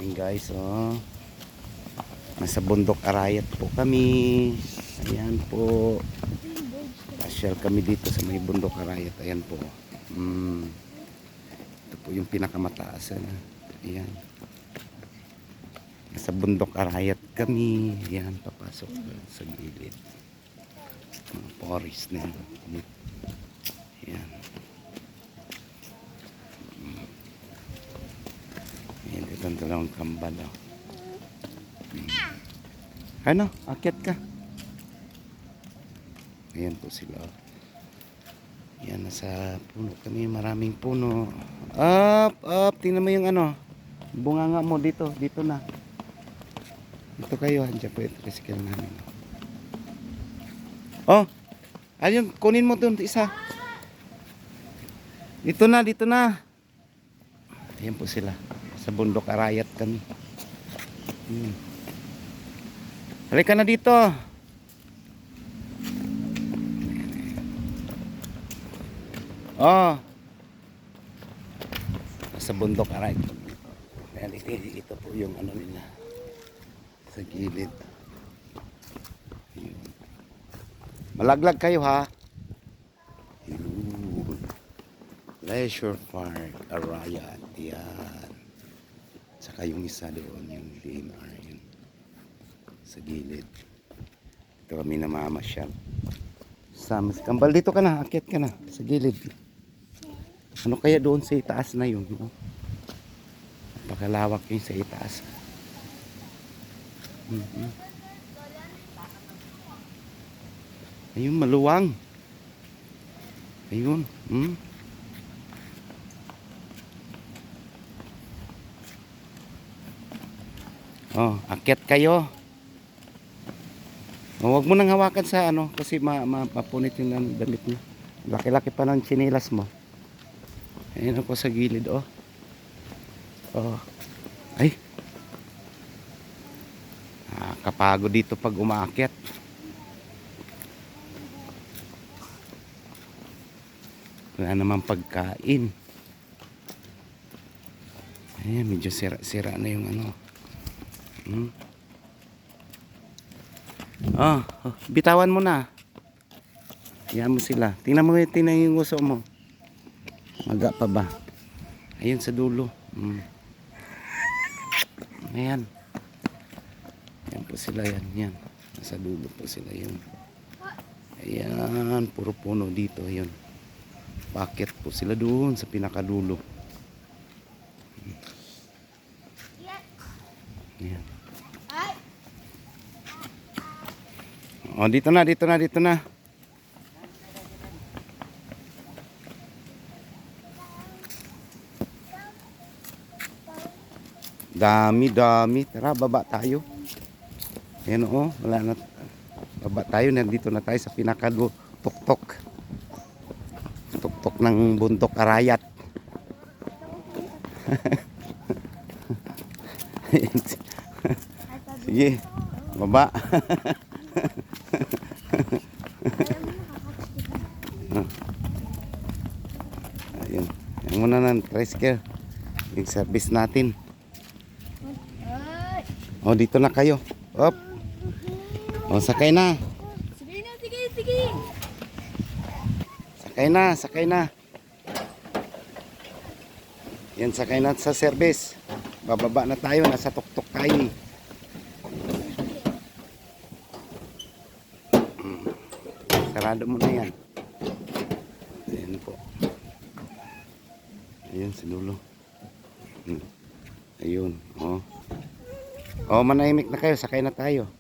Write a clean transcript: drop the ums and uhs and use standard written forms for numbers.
Ayan guys, oh. Nasa bundok Arayat po kami. Ayan po. Pasyal kami dito sa may bundok Arayat. Ayan po. Ito po yung pinakamataas. Ayan. Nasa bundok Arayat kami. Ayan, papasok sa gilid. Mga forest na yun. Ayan. Ayan, ito ang dalawang kambal. Oh. Ano? Akyat ka. Ayan po sila. Ayan, nasa puno kami. Maraming puno. Up, up. Tingnan mo yung ano. Bunganga mo dito. Dito na. Dito kayo. Andiyan po yung tricycle namin. Oh. Ayun, kunin mo dun isa. Dito na, dito na. Ayan po sila. Sa bundok Arayat kami. Halika na dito. Oh. Sa bundok Arayat. Ayan, ito po yung ano nila. Sa gilid. Ayun. Malaglag kayo ha. Ayun. Leisure Park Arayat. Yan. Saka yung isa doon, yung DNR. Yun. Sa gilid. Ito kami namamasyal. Kambal dito ka na, akyat ka na sa gilid. Ano kaya doon sa itaas na yun, no? Napakalawak yun sa itaas. Ayun, maluwang. Ayun. Oh, akyat kayo. Oh, wag mo nang hawakan sa ano kasi mapunit yung damit mo. Laki-laki pa ng tsinelas mo. Ayun ako sa gilid, oh. Oh. Ay. Kapagod dito pag umaakyat. Wala namang pagkain. Ayan, medyo sira na yung ano. Oh, bitawan mo na. Ayan mo sila. Tingnan mo yung uso mo. Maga pa ba? Ayun sa dulo. Ayan. Ayan po sila yan. Yan. Nasa dulo po sila yun. Ayan. Puro puno dito. Ayun. Bakit po sila doon sa pinakadulo. Ayan. Oh, dito na. Dami. Tara, baba tayo. Ayan o, wala na. Baba tayo, nandito na tayo sa pinakatuktok. Tuktok ng bundok Arayat. Sige, baba. Ayun. Yan muna ng tricycle. Yung service natin. Oh, dito na kayo. Op. Oh, sakay na. Sige. Sakay na. Yan, sakay na sa service. Bababa na tayo. Nasa tuktok tayo. Sarado mo na yan. Ayan po. Ayan sa dulo. Ayun. Oh. Oh, manahimik na kayo. Sakay na tayo.